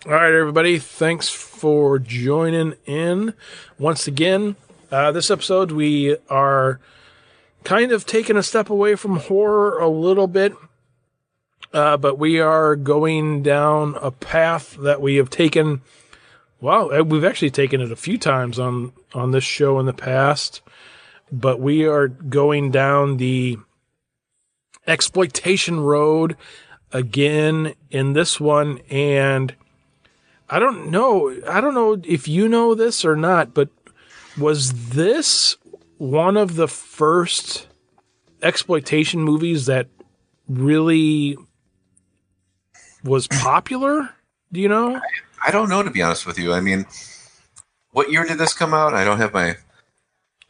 All right, everybody. Thanks for joining in once again. This episode, we are kind of taking a step away from horror a little bit, but we are going down a path that we have taken. Well, we've actually taken it a few times on this show in the past, but we are going down the exploitation road again in this one, and I don't know if you know this or not, but was this one of the first exploitation movies that really was popular? Do you know? I don't know, to be honest with you. I mean, what year did this come out? I don't have my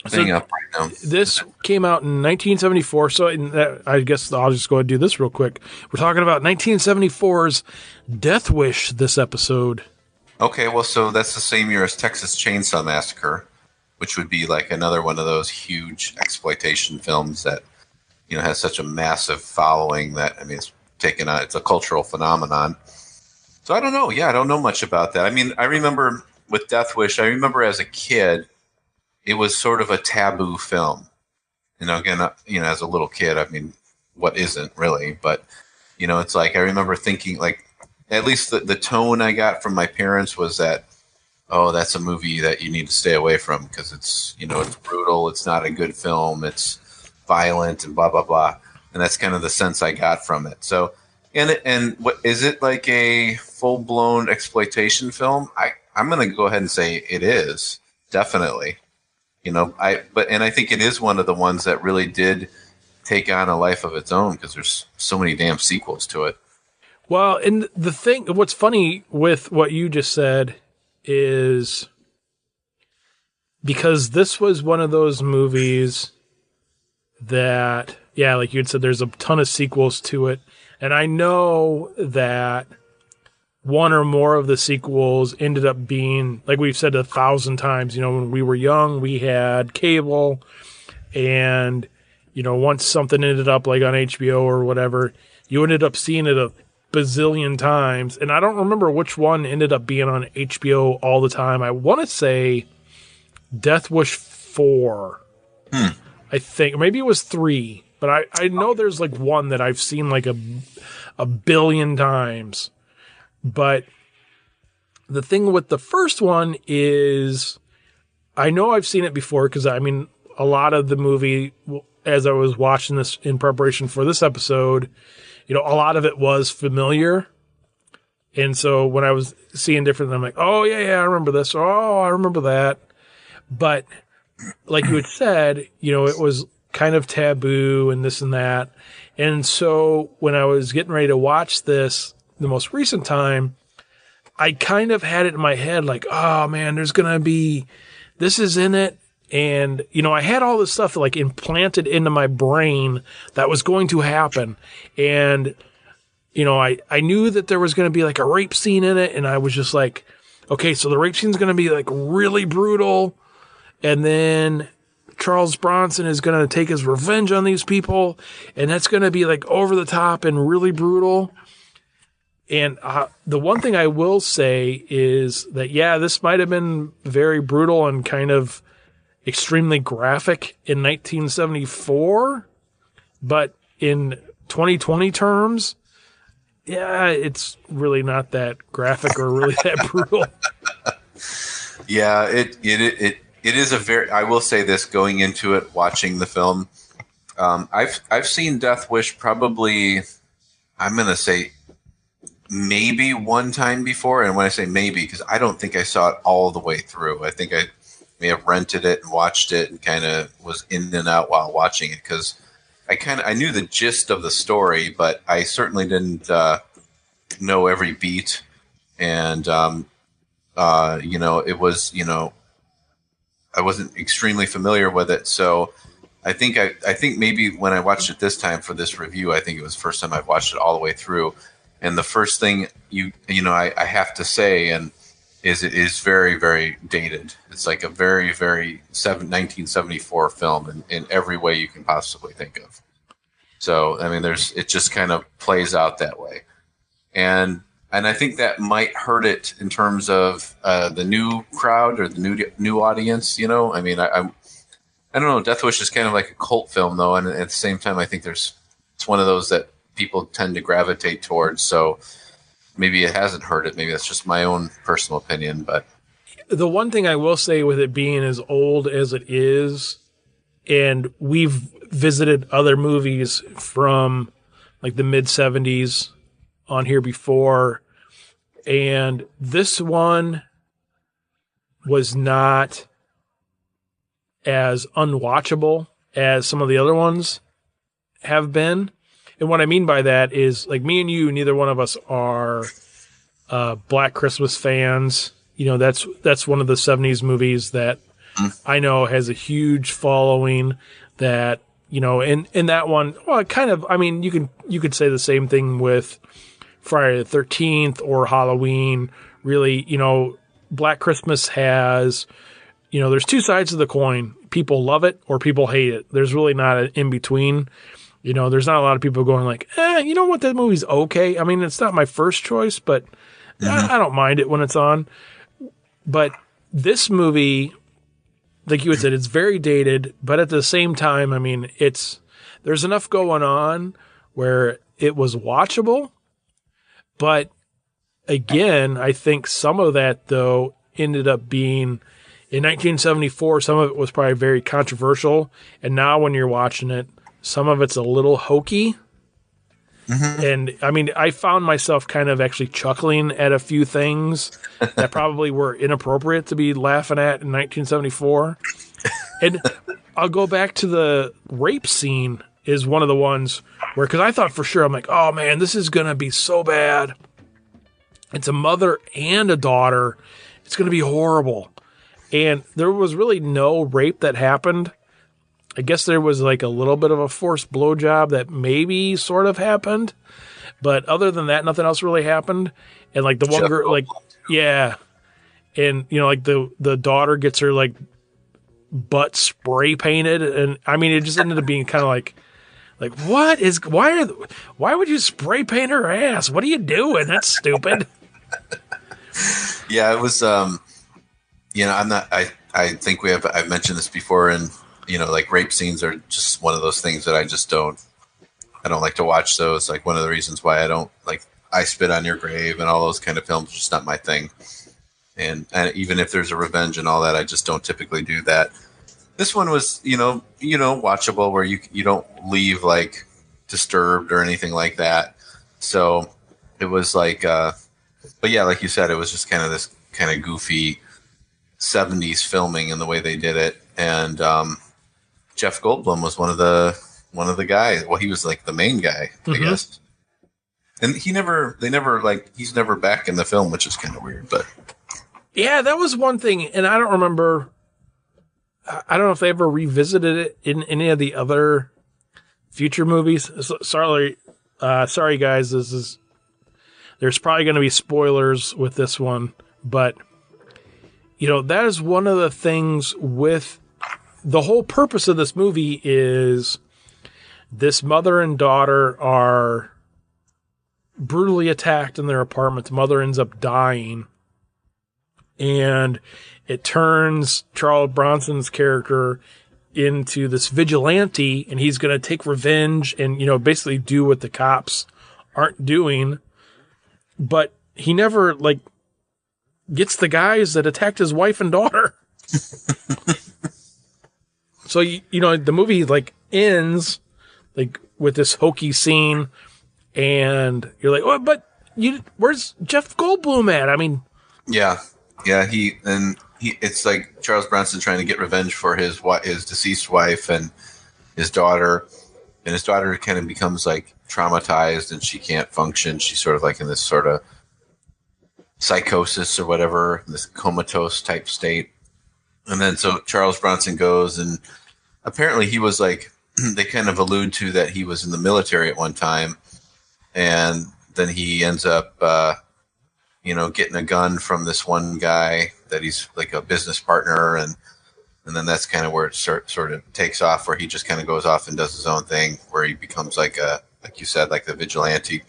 thing up right now. This came out in 1974, so I guess I'll just go ahead and do this real quick. We're talking about 1974's Death Wish this episode. Okay, well, so that's the same year as Texas Chainsaw Massacre, which would be like another one of those huge exploitation films that, has such a massive following that, I mean, it's a cultural phenomenon. So I don't know. Yeah, I don't know much about that. I mean, I remember with Death Wish, I remember as a kid, it was sort of a taboo film. Again, as a little kid, I mean, what isn't really? But, it's like, I remember thinking, like, at least the tone I got from my parents was that, oh, that's a movie that you need to stay away from because it's, it's brutal. It's not a good film. It's violent and blah, blah, blah. And that's kind of the sense I got from it. So, and what is it, like a full-blown exploitation film? I'm going to go ahead and say it is, definitely. I think it is one of the ones that really did take on a life of its own because there's so many damn sequels to it. Well, and what's funny with what you just said is because this was one of those movies that, yeah, like you'd said, there's a ton of sequels to it. And I know that one or more of the sequels ended up being, like we've said 1,000 times, when we were young, we had cable, and, once something ended up like on HBO or whatever, you ended up seeing it a bazillion times. And I don't remember which one ended up being on HBO all the time. I want to say Death Wish 4. I think, or maybe it was 3, but I know there's like one that I've seen like a billion times. But the thing with the first one is I know I've seen it before because, I mean, a lot of the movie, as I was watching this in preparation for this episode, a lot of it was familiar. And so when I was seeing different, I'm like, oh, yeah, I remember this. Oh, I remember that. But like you had said, it was kind of taboo and this and that. And so when I was getting ready to watch this the most recent time, I kind of had it in my head like, oh man, there's going to be, this is in it. And, I had all this stuff like implanted into my brain that was going to happen. And, I knew that there was going to be like a rape scene in it. And I was just like, okay, so the rape scene is going to be like really brutal. And then Charles Bronson is going to take his revenge on these people. And that's going to be like over the top and really brutal. And the one thing I will say is that, yeah, this might have been very brutal and kind of extremely graphic in 1974, but in 2020 terms, yeah, it's really not that graphic or really that brutal. Yeah, it is a very, I will say this going into it, watching the film, I've seen Death Wish probably, I'm going to say maybe one time before. And when I say maybe, because I don't think I saw it all the way through. I think I may have rented it and watched it and kind of was in and out while watching it because I knew the gist of the story, but I certainly didn't know every beat. And, it was, I wasn't extremely familiar with it. So I think maybe when I watched it this time for this review, I think it was the first time I've watched it all the way through. And the first thing I have to say, and is it is very, very dated. It's like a very, very 1974 film in every way you can possibly think of. So, I mean, it just kind of plays out that way. And and I think that might hurt it in terms of the new crowd or the new audience. You know, I mean, I don't know. Death Wish is kind of like a cult film, though, and at the same time, I think it's one of those that people tend to gravitate towards. So maybe it hasn't hurt it. Maybe that's just my own personal opinion. But The one thing I will say with it being as old as it is, and we've visited other movies from like the mid 70s on here before, and this one was not as unwatchable as some of the other ones have been. And what I mean by that is, like, me and you, neither one of us are Black Christmas fans. You know, that's one of the 70s movies that I know has a huge following that, you know, and that one, well, kind of, I mean, you could say the same thing with Friday the 13th or Halloween. Really, you know, Black Christmas has, you know, there's two sides of the coin. People love it or people hate it. There's really not an in between. You know, there's not a lot of people going like, you know what, that movie's okay. I mean, it's not my first choice, but I don't mind it when it's on. But this movie, like you had said, it's very dated, but at the same time, I mean, there's enough going on where it was watchable. But again, I think some of that, though, ended up being, in 1974, some of it was probably very controversial. And now when you're watching it, some of it's a little hokey. Mm-hmm. And I mean, I found myself kind of actually chuckling at a few things that probably were inappropriate to be laughing at in 1974. And I'll go back to the rape scene is one of the ones where, because I thought for sure, I'm like, oh man, this is going to be so bad. It's a mother and a daughter. It's going to be horrible. And there was really no rape that happened. I guess there was like a little bit of a forced blowjob that maybe sort of happened, but other than that, nothing else really happened. And like the one girl, like, yeah. And you know, like the daughter gets her like butt spray painted. And I mean, it just ended up being kind of like why would you spray paint her ass? What are you doing? That's stupid. Yeah, it was, you know, I think I've mentioned this before, and you know, like rape scenes are just one of those things that I don't like to watch those. Like one of the reasons why I don't like I Spit on Your Grave and all those kind of films, just not my thing. And even if there's a revenge and all that, I just don't typically do that. This one was, you know, watchable where you don't leave like disturbed or anything like that. So it was like, but yeah, like you said, it was just kind of this kind of goofy 70s filming in the way they did it. And, Jeff Goldblum was one of the guys. Well, he was like the main guy, I guess. And he's never back in the film, which is kind of weird, but yeah, that was one thing. And I don't remember, I don't know if they ever revisited it in any of the other future movies. Sorry guys. There's probably going to be spoilers with this one, but you know, that is one of the things with the whole purpose of this movie is this mother and daughter are brutally attacked in their apartment. The mother ends up dying. And it turns Charles Bronson's character into this vigilante, and he's going to take revenge and, you know, basically do what the cops aren't doing. But he never, like, gets the guys that attacked his wife and daughter. So, you know, the movie, like, ends, like, with this hokey scene, and you're like, oh, but where's Jeff Goldblum at? I mean... Yeah, it's like Charles Bronson trying to get revenge for his deceased wife and his daughter, and his daughter kind of becomes, like, traumatized, and she can't function. She's sort of, like, in this sort of psychosis or whatever, this comatose type state. And then so Charles Bronson goes, and apparently he was like, they kind of allude to that he was in the military at one time, and then he ends up, you know, getting a gun from this one guy that he's like a business partner, and then that's kind of where it sort of takes off, where he just kind of goes off and does his own thing, where he becomes like you said, like the vigilante.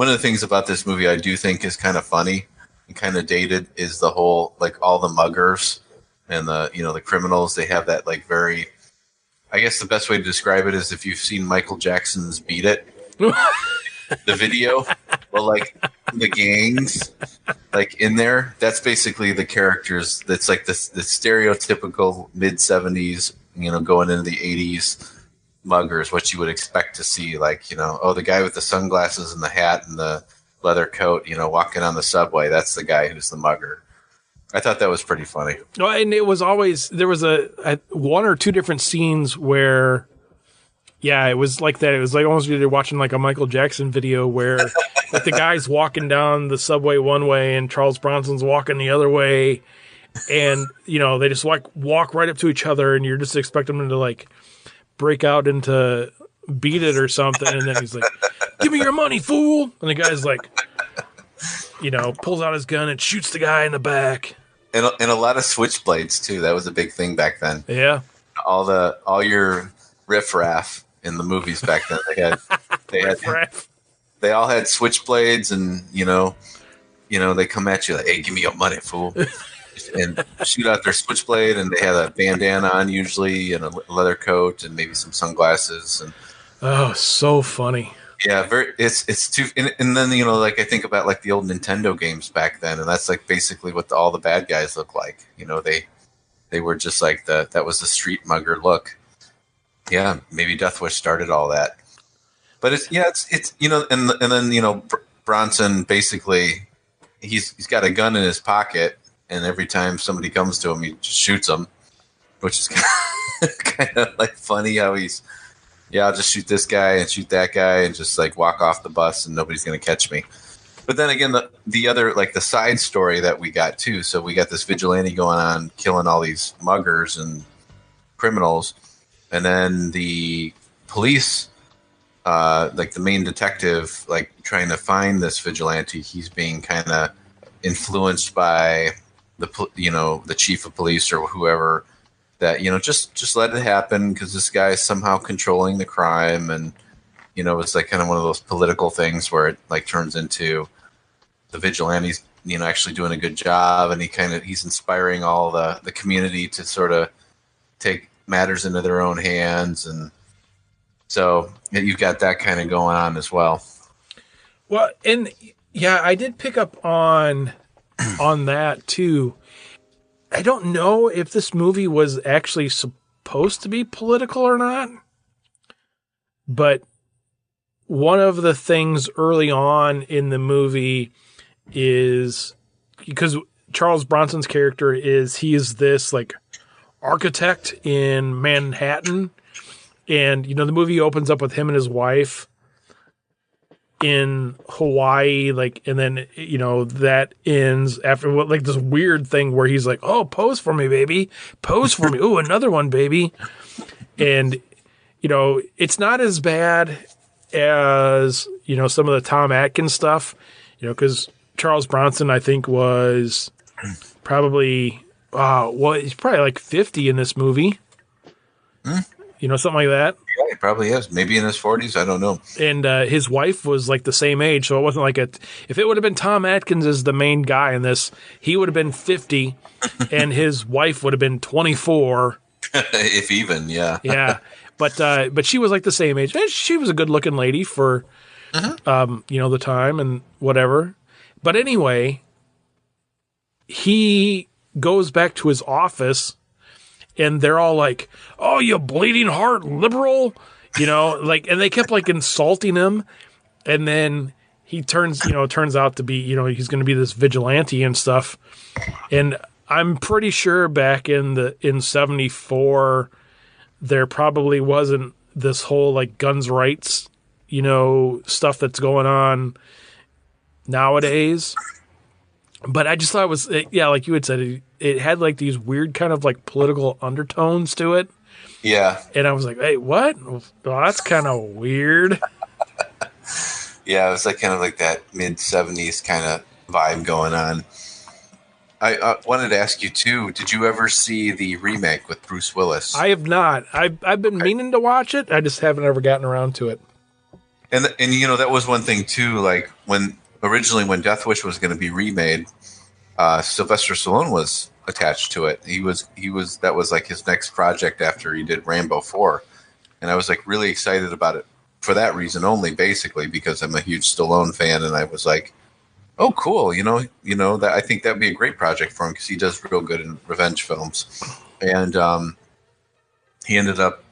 one of the things about this movie I do think is kind of funny and kind of dated is the whole, like, all the muggers and the, the criminals. They have that, like, very, I guess the best way to describe it is if you've seen Michael Jackson's Beat It, the video, well, like, the gangs, like, in there, that's basically the characters. That's like the stereotypical mid-70s, going into the 80s muggers, what you would expect to see, like, the guy with the sunglasses and the hat and the leather coat, walking on the subway, that's the guy who's the mugger. I thought that was pretty funny. Well, and it was always, there was a one or two different scenes where, yeah, it was like that. It was like almost you're watching like a Michael Jackson video where like the guy's walking down the subway one way and Charles Bronson's walking the other way. And, they just like walk right up to each other and you're just expecting them to like break out into Beat It or something. And then he's like, give me your money, fool. And the guy's like, pulls out his gun and shoots the guy in the back. And a lot of switchblades too. That was a big thing back then. Yeah. All your riffraff in the movies back then. They all had switchblades, and they come at you like, "Hey, give me your money, fool," and shoot out their switchblade. And they had a bandana on usually, and a leather coat, and maybe some sunglasses. And oh, so funny. Yeah, it's too, and then like I think about like the old Nintendo games back then, and that's like basically what all the bad guys look like. They were just like that was the street mugger look. Yeah, maybe Death Wish started all that, but it's and then Bronson basically he's got a gun in his pocket, and every time somebody comes to him, he just shoots them, which is kind of like funny how he's. Yeah, I'll just shoot this guy and shoot that guy and just like walk off the bus and nobody's going to catch me. But then again, the other, like the side story that we got too. So we got this vigilante going on killing all these muggers and criminals. And then the police, like the main detective, like trying to find this vigilante, he's being kind of influenced by the chief of police or whoever. That just let it happen because this guy is somehow controlling the crime, and it's like kind of one of those political things where it like turns into the vigilantes actually doing a good job, and he's inspiring all the community to sort of take matters into their own hands, and so you've got that kind of going on as well. Well, and yeah, I did pick up on that too. I don't know if this movie was actually supposed to be political or not, but one of the things early on in the movie is because Charles Bronson's character he is this like architect in Manhattan, and the movie opens up with him and his wife in Hawaii, like, and then that ends after like this weird thing where he's like, "Oh, pose for me, baby, pose for me. Oh, another one, baby." And it's not as bad as some of the Tom Atkins stuff, because Charles Bronson I think was probably he's probably like 50 in this movie, something like that. Yeah, he probably is. Maybe in his 40s. I don't know. And his wife was like the same age, so it wasn't like if it would have been Tom Atkins as the main guy in this, he would have been 50, and his wife would have been 24, if even. Yeah. Yeah, but she was like the same age. And she was a good looking lady for the time and whatever. But anyway, he goes back to his office. And they're all like, "Oh, you bleeding heart liberal," like, and they kept like insulting him. And then he turns out to be, he's going to be this vigilante and stuff. And I'm pretty sure back in 74, there probably wasn't this whole like guns rights, stuff that's going on nowadays. But I just thought it was, like you had said, it had like these weird kind of like political undertones to it. Yeah. And I was like, "Hey, what? Well, that's kind of weird." Yeah, it was like kind of like that mid-70s kind of vibe going on. I wanted to ask you too, did you ever see the remake with Bruce Willis? I have not. I've been meaning to watch it. I just haven't ever gotten around to it. And you know, that was one thing too. Like originally when Death Wish was going to be remade, Sylvester Stallone was attached to it. He was that was like his next project after he did Rambo 4, and I was like really excited about it for that reason only, basically because I'm a huge Stallone fan, and I was like, oh, cool. That I think that'd be a great project for him because he does real good in revenge films, and he ended up.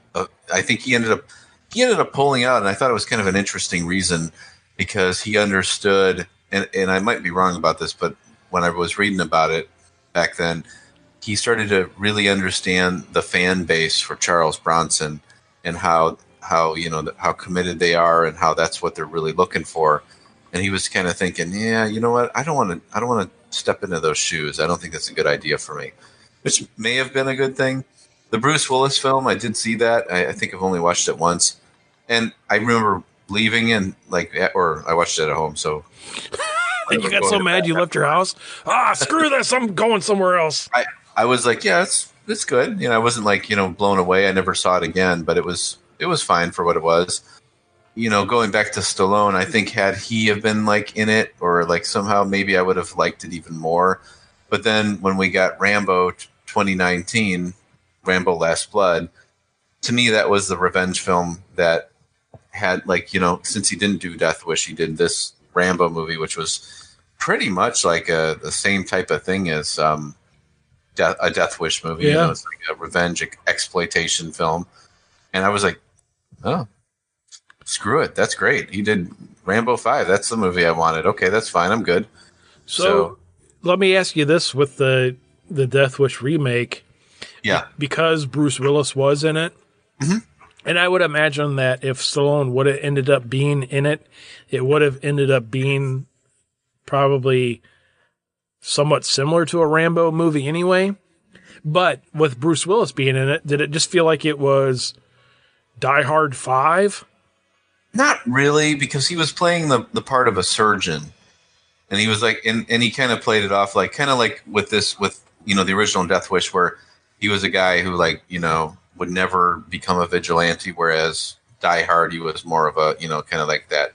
I think he ended up pulling out, and I thought it was kind of an interesting reason because he understood, and I might be wrong about this, but when I was reading about it back then, he started to really understand the fan base for Charles Bronson and how committed they are and how that's what they're really looking for. And he was kind of thinking, yeah, you know what? I don't want to step into those shoes. I don't think that's a good idea for me, which may have been a good thing. The Bruce Willis film, I did see that. I think I've only watched it once, and I remember leaving and or I watched it at home. So you got so mad you left your house. Screw this! I'm going somewhere else. I was like, yeah, it's good. I wasn't like blown away. I never saw it again, but it was fine for what it was. Going back to Stallone, I think had he have been like in it or like somehow maybe I would have liked it even more. But then when we got Rambo 2019, Rambo Last Blood, to me that was the revenge film that had since he didn't do Death Wish, he did this Rambo movie, which was pretty much like the same type of thing as a Death Wish movie. Yeah. It's like a revenge exploitation film. And I was like, oh, screw it. That's great. He did Rambo 5. That's the movie I wanted. Okay, that's fine. I'm good. So let me ask you this with the Death Wish remake. Yeah. Because Bruce Willis was in it. Mm-hmm. And I would imagine that if Stallone would have ended up being in it, it would have ended up being probably somewhat similar to a Rambo movie anyway. But with Bruce Willis being in it, did it just feel like it was Die Hard 5? Not really, because he was playing the part of a surgeon. And he was like, and he kind of played it off like with the original Death Wish, where he was a guy who would never become a vigilante, whereas Die Hard, he was more of a, kind of like that,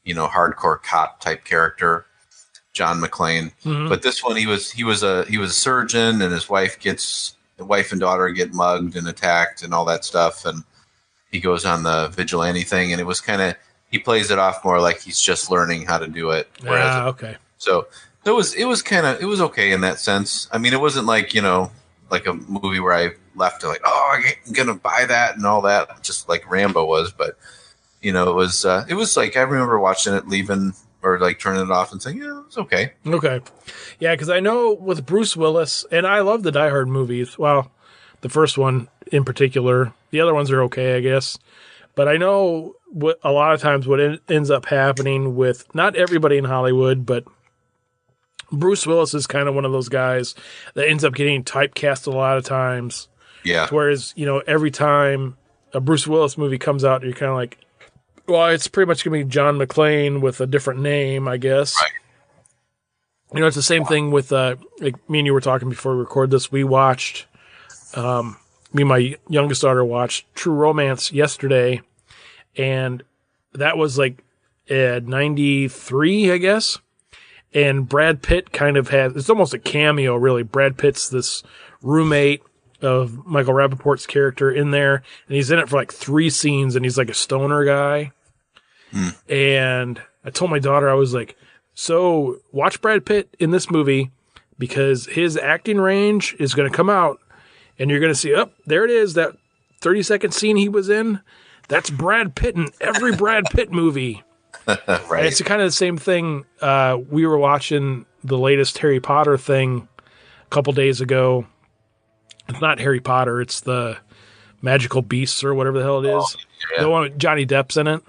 hardcore cop type character, John McClane. Mm-hmm. But this one, he was a surgeon, and his wife and daughter get mugged and attacked and all that stuff. And he goes on the vigilante thing, and it was kind of, he plays it off more like he's just learning how to do it. Okay. So it was okay in that sense. I mean, it wasn't like, like a movie where I left like, oh, I'm going to buy that and all that, just like Rambo was. But, it was like, I remember watching it, leaving or like turning it off and saying, yeah, it's okay. Okay. Yeah, because I know with Bruce Willis, and I love the Die Hard movies. Well, the first one in particular. The other ones are okay, I guess. But I know a lot of times what ends up happening with not everybody in Hollywood, but Bruce Willis is kind of one of those guys that ends up getting typecast a lot of times. Yeah. Whereas, every time a Bruce Willis movie comes out, you're kind of like, well, it's pretty much going to be John McClane with a different name, I guess. Right. It's the same thing with, like me and you were talking before we recorded this. We watched, me and my youngest daughter watched True Romance yesterday, and that was like 93, I guess. And Brad Pitt kind of has, it's almost a cameo, really. Brad Pitt's this roommate of Michael Rappaport's character in there, and he's in it for like 3 scenes, and he's like a stoner guy. And I told my daughter, I was like, so watch Brad Pitt in this movie because his acting range is going to come out, and you're going to see, there it is, that 30-second scene he was in. That's Brad Pitt in every Brad Pitt movie. Right. It's kind of the same thing. We were watching the latest Harry Potter thing a couple days ago. It's not Harry Potter. It's the Magical Beasts or whatever the hell it is. Yeah. The one with Johnny Depp's in it.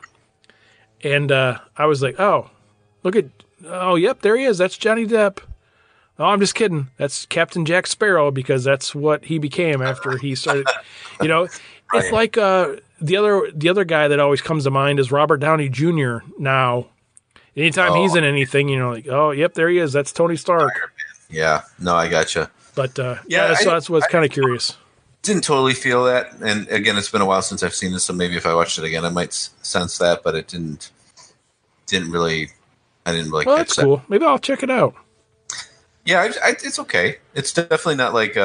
And I was like, yep, there he is. That's Johnny Depp. Oh, I'm just kidding. That's Captain Jack Sparrow because that's what he became after he started. It's like the other guy that always comes to mind is Robert Downey Jr. Now, anytime he's in anything, like, oh, yep, there he is. That's Tony Stark. Yeah, no, I gotcha. But so that's what's kind of curious. didn't totally feel that. And again, it's been a while since I've seen this, so maybe if I watched it again, I might sense that. But it didn't really. I didn't really Well, catch that's that. cool. Maybe I'll check it out. Yeah, it's okay. It's definitely not like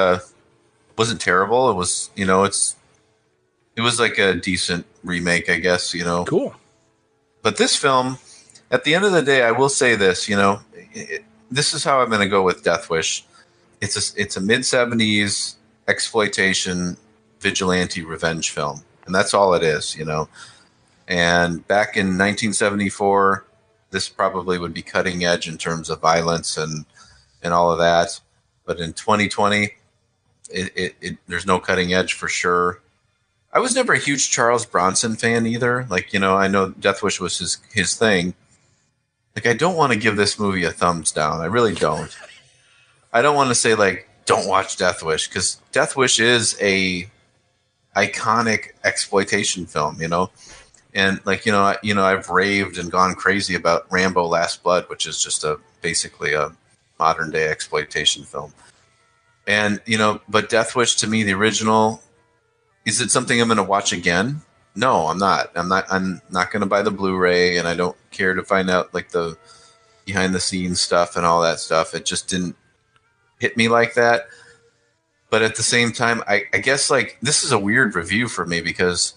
wasn't terrible. It was, it was like a decent remake, I guess. Cool. But this film, at the end of the day, I will say this. This is how I'm going to go with Death Wish. It's a mid-70s exploitation vigilante revenge film, and that's all it is. And back in 1974, this probably would be cutting edge in terms of violence and all of that. But in 2020, there's no cutting edge for sure. I was never a huge Charles Bronson fan either. Like, I know Death Wish was his thing. Like, I don't want to give this movie a thumbs down. I really don't. I don't want to say, like, don't watch Death Wish, because Death Wish is a iconic exploitation film, And like, I've raved and gone crazy about Rambo Last Blood, which is just basically a modern day exploitation film. And, but Death Wish, to me, the original, is it something I'm going to watch again? No, I'm not. I'm not going to buy the Blu-ray, and I don't care to find out like the behind the scenes stuff and all that stuff. It just didn't hit me like that. But at the same time, I guess like this is a weird review for me, because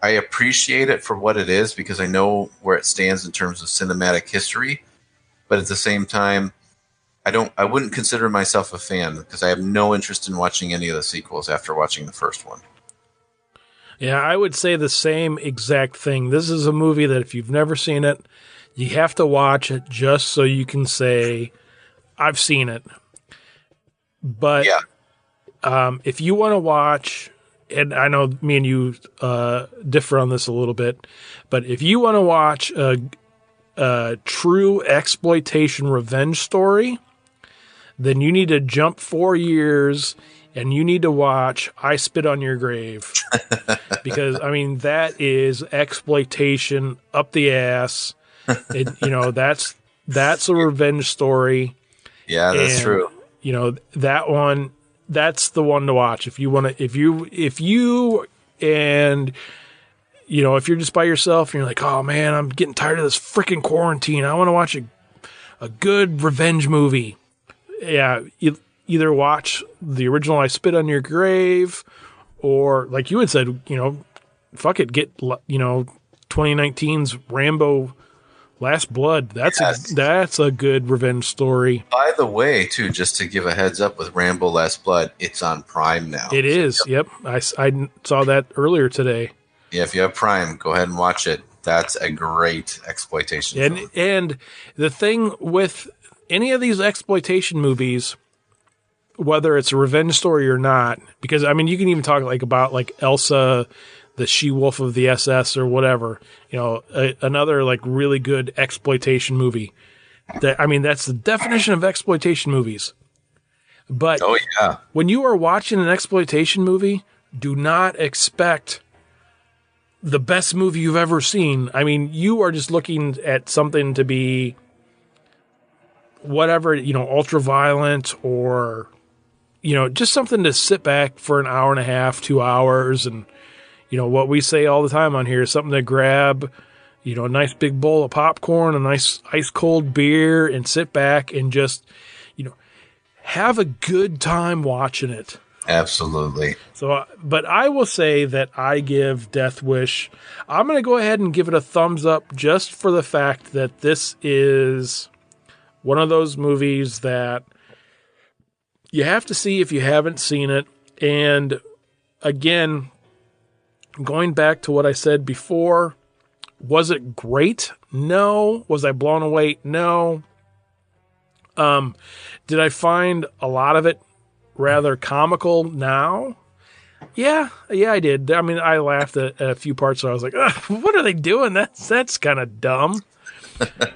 I appreciate it for what it is, because I know where it stands in terms of cinematic history. But at the same time, I wouldn't consider myself a fan, because I have no interest in watching any of the sequels after watching the first one. Yeah, I would say the same exact thing. This is a movie that if you've never seen it, you have to watch it just so you can say, I've seen it. But if you want to watch, and I know me and you differ on this a little bit, but if you want to watch a true exploitation revenge story, then you need to jump 4 years and you need to watch I Spit on Your Grave. Because, I mean, that is exploitation up the ass. That's a revenge story. Yeah, that's true. That one, that's the one to watch. If you want to, if you're just by yourself and you're like, oh man, I'm getting tired of this freaking quarantine. I want to watch a good revenge movie. Yeah. You either watch the original I Spit on Your Grave, or like you had said, fuck it, get 2019's Rambo Last Blood. That's a good revenge story. By the way, too, just to give a heads up with Rambo Last Blood, it's on Prime now. It is. Yep. I saw that earlier today. Yeah, if you have Prime, go ahead and watch it. That's a great exploitation film. And the thing with any of these exploitation movies, whether it's a revenge story or not, because I mean, you can even talk about Elsa, the She-Wolf of the SS or whatever, another like really good exploitation movie. That's the definition of exploitation movies. But when you are watching an exploitation movie, do not expect the best movie you've ever seen. I mean, you are just looking at something to be whatever, ultra violent, or, just something to sit back for an hour and a half, 2 hours. And, what we say all the time on here is something to grab, a nice big bowl of popcorn, a nice ice cold beer, and sit back and just, have a good time watching it. Absolutely. So, but I will say that I give Death Wish, I'm going to go ahead and give it a thumbs up just for the fact that this is one of those movies that you have to see if you haven't seen it. And again, going back to what I said before, was it great? No. Was I blown away? No. Did I find a lot of it rather comical now? Yeah, I did. I mean, I laughed at a few parts where I was like, what are they doing? That's kind of dumb.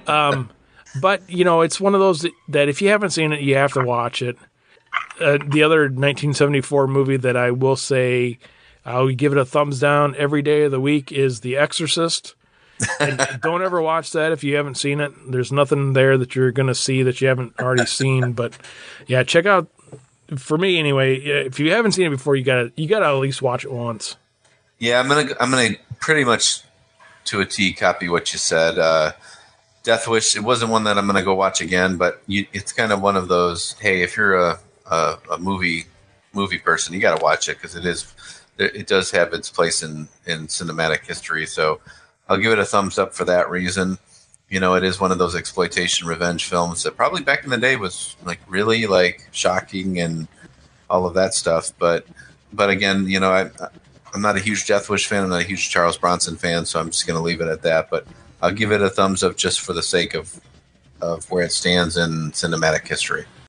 But, it's one of those that if you haven't seen it, you have to watch it. The other 1974 movie that I will say I'll give it a thumbs down every day of the week is The Exorcist. And don't ever watch that if you haven't seen it. There's nothing there that you're going to see that you haven't already seen. But, yeah, check out for me anyway, if you haven't seen it before, you gotta at least watch it once. Yeah, I'm gonna pretty much to a T copy what you said. Death Wish. It wasn't one that I'm gonna go watch again, but it's kind of one of those. Hey, if you're a movie person, you got to watch it because it does have its place in cinematic history. So I'll give it a thumbs up for that reason. You know, it is one of those exploitation revenge films that probably back in the day was like really like shocking and all of that stuff. But again, you know, I'm not a huge Death Wish fan. I'm not a huge Charles Bronson fan, so I'm just going to leave it at that. But I'll give it a thumbs up just for the sake of where it stands in cinematic history.